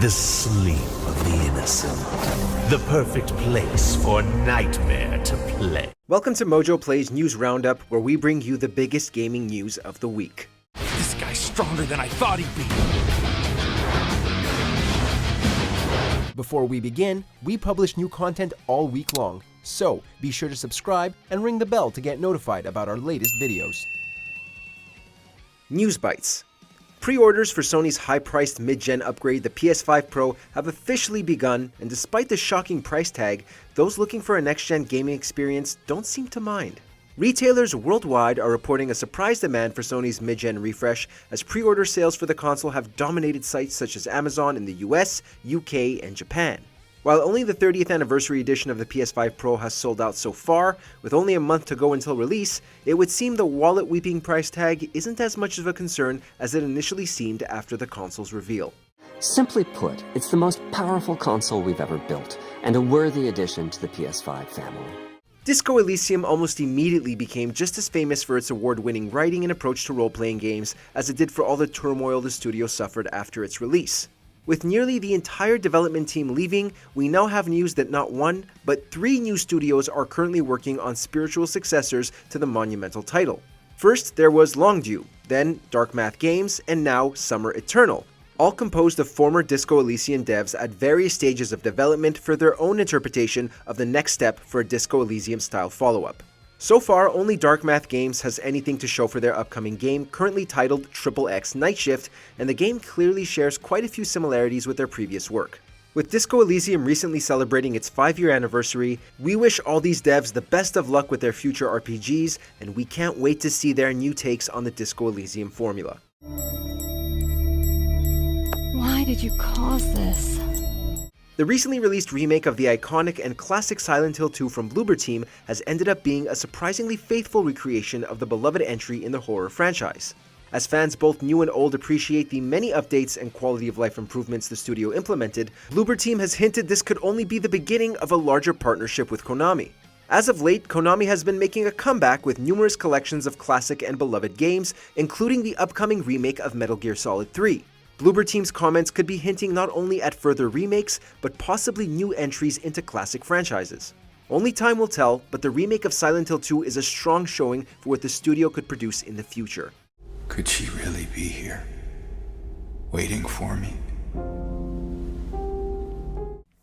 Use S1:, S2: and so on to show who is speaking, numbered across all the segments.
S1: The sleep of the innocent. The perfect place for nightmare to play.
S2: Welcome to MojoPlays News Roundup, where we bring you the biggest gaming news of the week.
S3: This guy's stronger than I thought he'd be.
S4: Before we begin, we publish new content all week long, so be sure to subscribe and ring the bell to get notified about our latest videos.
S2: News Bites. Pre-orders for Sony's high-priced mid-gen upgrade, the PS5 Pro, have officially begun, and despite the shocking price tag, those looking for a next-gen gaming experience don't seem to mind. Retailers worldwide are reporting a surprise demand for Sony's mid-gen refresh, as pre-order sales for the console have dominated sites such as Amazon in the US, UK, and Japan. While only the 30th anniversary edition of the PS5 Pro has sold out so far, with only a month to go until release, it would seem the wallet-weeping price tag isn't as much of a concern as it initially seemed after the console's reveal.
S5: Simply put, it's the most powerful console we've ever built, and a worthy addition to the PS5 family.
S2: Disco Elysium almost immediately became just as famous for its award-winning writing and approach to role-playing games as it did for all the turmoil the studio suffered after its release. With nearly the entire development team leaving, we now have news that not one, but 3 new studios are currently working on spiritual successors to the monumental title. First, there was Longdew, then Dark Math Games, and now Summer Eternal, all composed of former Disco Elysium devs at various stages of development for their own interpretation of the next step for a Disco Elysium-style follow-up. So far, only Dark Math Games has anything to show for their upcoming game, currently titled XXX Night Shift, and the game clearly shares quite a few similarities with their previous work. With Disco Elysium recently celebrating its 5-year anniversary, we wish all these devs the best of luck with their future RPGs, and we can't wait to see their new takes on the Disco Elysium formula.
S6: Why did you cause this?
S2: The recently released remake of the iconic and classic Silent Hill 2 from Bloober Team has ended up being a surprisingly faithful recreation of the beloved entry in the horror franchise. As fans both new and old appreciate the many updates and quality of life improvements the studio implemented, Bloober Team has hinted this could only be the beginning of a larger partnership with Konami. As of late, Konami has been making a comeback with numerous collections of classic and beloved games, including the upcoming remake of Metal Gear Solid 3. Bloober Team's comments could be hinting not only at further remakes, but possibly new entries into classic franchises. Only time will tell, but the remake of Silent Hill 2 is a strong showing for what the studio could produce in the future.
S3: Could she really be here, waiting for me?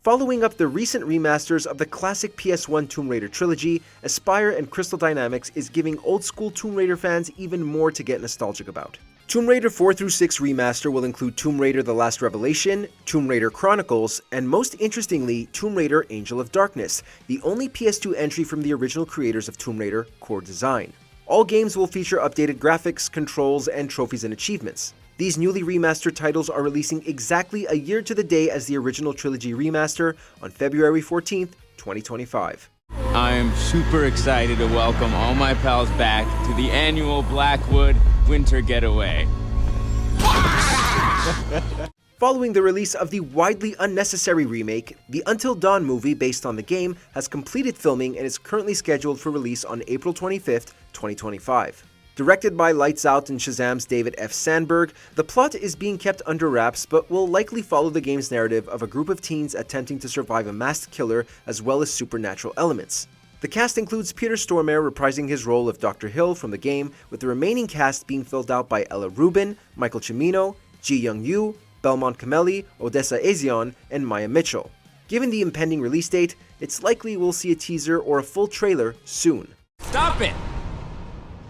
S2: Following up the recent remasters of the classic PS1 Tomb Raider trilogy, Aspyr and Crystal Dynamics is giving old-school Tomb Raider fans even more to get nostalgic about. Tomb Raider 4-6 Remaster will include Tomb Raider The Last Revelation, Tomb Raider Chronicles, and most interestingly, Tomb Raider Angel of Darkness, the only PS2 entry from the original creators of Tomb Raider core design. All games will feature updated graphics, controls, and trophies and achievements. These newly remastered titles are releasing exactly a year to the day as the original trilogy remaster on February 14th, 2025.
S7: I'm super excited to welcome all my pals back to the annual Blackwood Winter Getaway.
S2: Following the release of the widely unnecessary remake, the Until Dawn movie based on the game has completed filming and is currently scheduled for release on April 25th, 2025. Directed by Lights Out and Shazam's David F. Sandberg, the plot is being kept under wraps but will likely follow the game's narrative of a group of teens attempting to survive a masked killer as well as supernatural elements. The cast includes Peter Stormare reprising his role of Dr. Hill from the game, with the remaining cast being filled out by Ella Rubin, Michael Cimino, Ji Young-yu, Belmont Kameli, Odessa Ezion, and Maya Mitchell. Given the impending release date, it's likely we'll see a teaser or a full trailer soon.
S7: Stop it!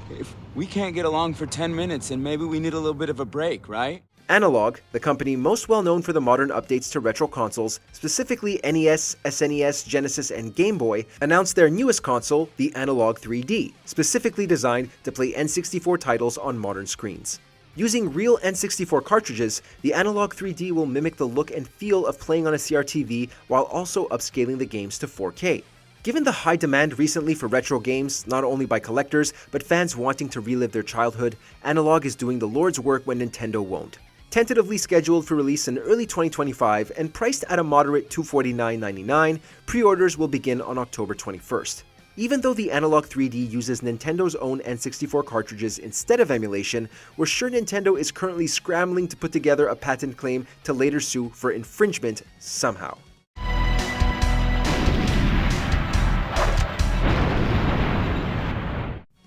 S7: If we can't get along for 10 minutes, then maybe we need a little bit of a break, right?
S2: Analogue, the company most well known for the modern updates to retro consoles, specifically NES, SNES, Genesis, and Game Boy, announced their newest console, the Analogue 3D, specifically designed to play N64 titles on modern screens. Using real N64 cartridges, the Analogue 3D will mimic the look and feel of playing on a CRTV while also upscaling the games to 4K. Given the high demand recently for retro games, not only by collectors, but fans wanting to relive their childhood, Analogue is doing the Lord's work when Nintendo won't. Tentatively scheduled for release in early 2025 and priced at a moderate $249.99, pre-orders will begin on October 21st. Even though the Analogue 3D uses Nintendo's own N64 cartridges instead of emulation, we're sure Nintendo is currently scrambling to put together a patent claim to later sue for infringement somehow.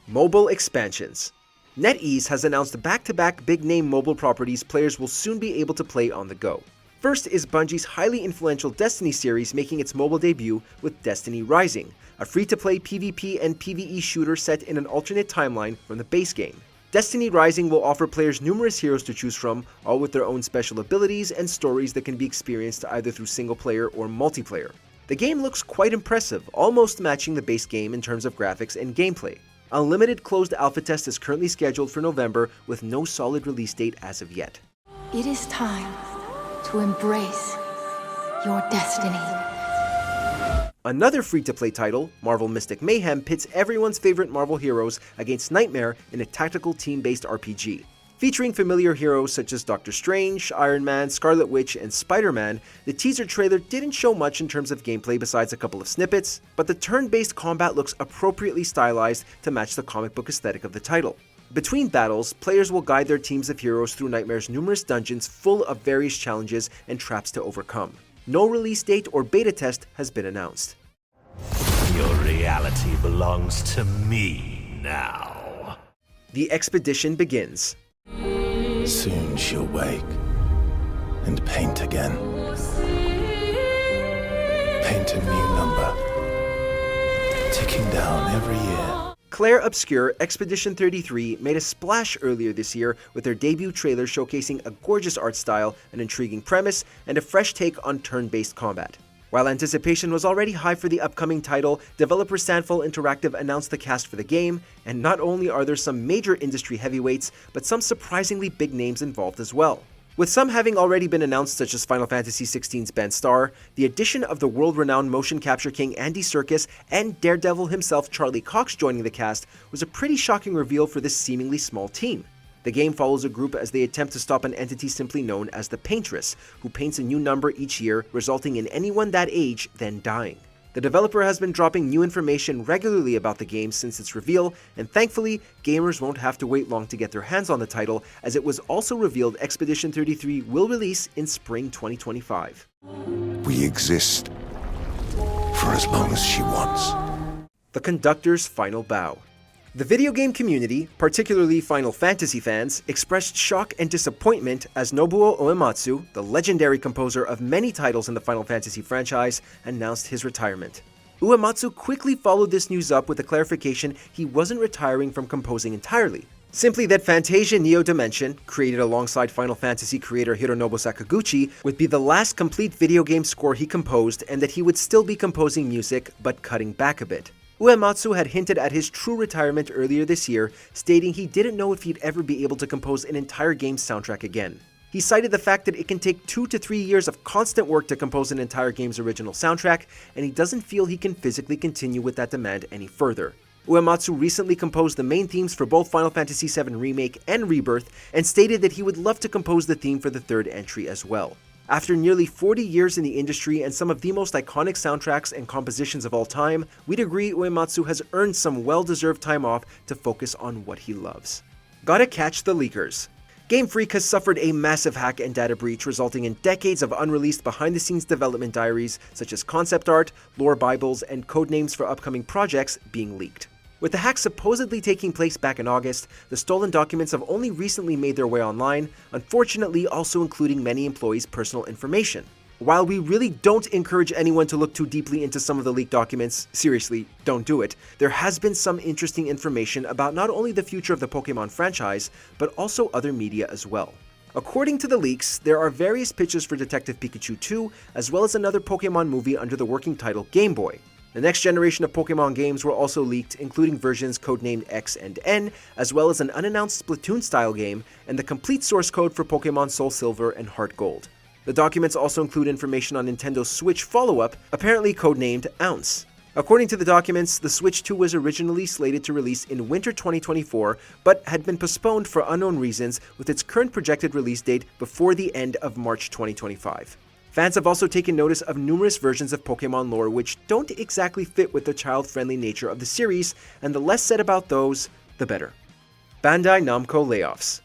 S2: Mobile expansions. NetEase has announced back-to-back big-name mobile properties players will soon be able to play on the go. First is Bungie's highly influential Destiny series making its mobile debut with Destiny Rising, a free-to-play PvP and PvE shooter set in an alternate timeline from the base game. Destiny Rising will offer players numerous heroes to choose from, all with their own special abilities and stories that can be experienced either through single-player or multiplayer. The game looks quite impressive, almost matching the base game in terms of graphics and gameplay. A limited closed alpha test is currently scheduled for November with no solid release date as of yet.
S6: It is time to embrace your destiny.
S2: Another free-to-play title, Marvel Mystic Mayhem, pits everyone's favorite Marvel heroes against Nightmare in a tactical team-based RPG. Featuring familiar heroes such as Doctor Strange, Iron Man, Scarlet Witch, and Spider-Man, the teaser trailer didn't show much in terms of gameplay besides a couple of snippets, but the turn-based combat looks appropriately stylized to match the comic book aesthetic of the title. Between battles, players will guide their teams of heroes through Nightmare's numerous dungeons full of various challenges and traps to overcome. No release date or beta test has been announced.
S1: Your reality belongs to me now.
S2: The expedition begins.
S3: Soon she'll wake and paint again. Paint a new number, ticking down every year.
S2: Claire Obscure Expedition 33 made a splash earlier this year with their debut trailer showcasing a gorgeous art style, an intriguing premise, and a fresh take on turn-based combat. While anticipation was already high for the upcoming title, developer Sandfall Interactive announced the cast for the game, and not only are there some major industry heavyweights, but some surprisingly big names involved as well. With some having already been announced such as Final Fantasy XVI's Ben Starr, the addition of the world-renowned motion capture king Andy Serkis and Daredevil himself Charlie Cox joining the cast was a pretty shocking reveal for this seemingly small team. The game follows a group as they attempt to stop an entity simply known as the Paintress, who paints a new number each year, resulting in anyone that age then dying. The developer has been dropping new information regularly about the game since its reveal, and thankfully, gamers won't have to wait long to get their hands on the title, as it was also revealed Expedition 33 will release in spring 2025.
S3: We exist for as long as she wants.
S2: The Conductor's Final Bow. The video game community, particularly Final Fantasy fans, expressed shock and disappointment as Nobuo Uematsu, the legendary composer of many titles in the Final Fantasy franchise, announced his retirement. Uematsu quickly followed this news up with a clarification he wasn't retiring from composing entirely. Simply that Fantasia Neo Dimension, created alongside Final Fantasy creator Hironobu Sakaguchi, would be the last complete video game score he composed, and that he would still be composing music, but cutting back a bit. Uematsu had hinted at his true retirement earlier this year, stating he didn't know if he'd ever be able to compose an entire game's soundtrack again. He cited the fact that it can take 2 to 3 years of constant work to compose an entire game's original soundtrack, and he doesn't feel he can physically continue with that demand any further. Uematsu recently composed the main themes for both Final Fantasy VII Remake and Rebirth, and stated that he would love to compose the theme for the third entry as well. After nearly 40 years in the industry and some of the most iconic soundtracks and compositions of all time, we'd agree Uematsu has earned some well-deserved time off to focus on what he loves. Gotta catch the leakers. Game Freak has suffered a massive hack and data breach resulting in decades of unreleased behind-the-scenes development diaries such as concept art, lore bibles, and codenames for upcoming projects being leaked. With the hack supposedly taking place back in August, the stolen documents have only recently made their way online, unfortunately also including many employees' personal information. While we really don't encourage anyone to look too deeply into some of the leaked documents, seriously, don't do it, there has been some interesting information about not only the future of the Pokemon franchise, but also other media as well. According to the leaks, there are various pitches for Detective Pikachu 2, as well as another Pokemon movie under the working title Game Boy. The next generation of Pokemon games were also leaked, including versions codenamed X and N, as well as an unannounced Splatoon-style game, and the complete source code for Pokemon Soul Silver and Heart Gold. The documents also include information on Nintendo's Switch follow-up, apparently codenamed Ounce. According to the documents, the Switch 2 was originally slated to release in winter 2024, but had been postponed for unknown reasons, with its current projected release date before the end of March 2025. Fans have also taken notice of numerous versions of Pokemon lore which don't exactly fit with the child-friendly nature of the series, and the less said about those, the better. Bandai Namco layoffs.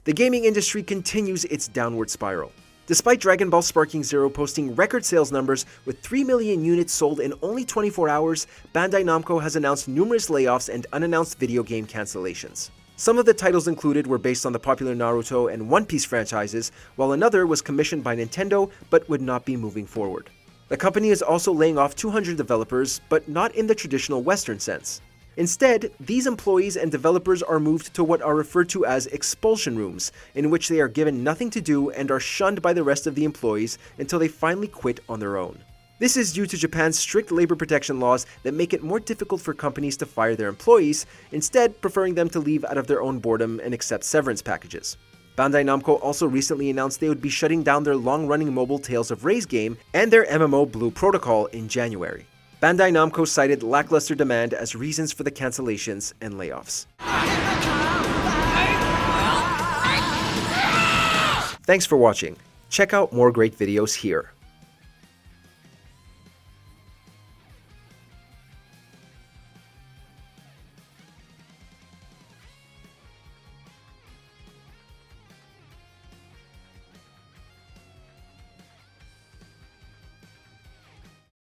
S2: The gaming industry continues its downward spiral. Despite Dragon Ball Sparking Zero posting record sales numbers with 3 million units sold in only 24 hours, Bandai Namco has announced numerous layoffs and unannounced video game cancellations. Some of the titles included were based on the popular Naruto and One Piece franchises, while another was commissioned by Nintendo but would not be moving forward. The company is also laying off 200 developers, but not in the traditional Western sense. Instead, these employees and developers are moved to what are referred to as expulsion rooms, in which they are given nothing to do and are shunned by the rest of the employees until they finally quit on their own. This is due to Japan's strict labor protection laws that make it more difficult for companies to fire their employees, instead preferring them to leave out of their own boredom and accept severance packages. Bandai Namco also recently announced they would be shutting down their long-running mobile Tales of Rise game and their MMO Blue Protocol in January. Bandai Namco cited lackluster demand as reasons for the cancellations and layoffs. Thanks for watching. Check out more great videos here.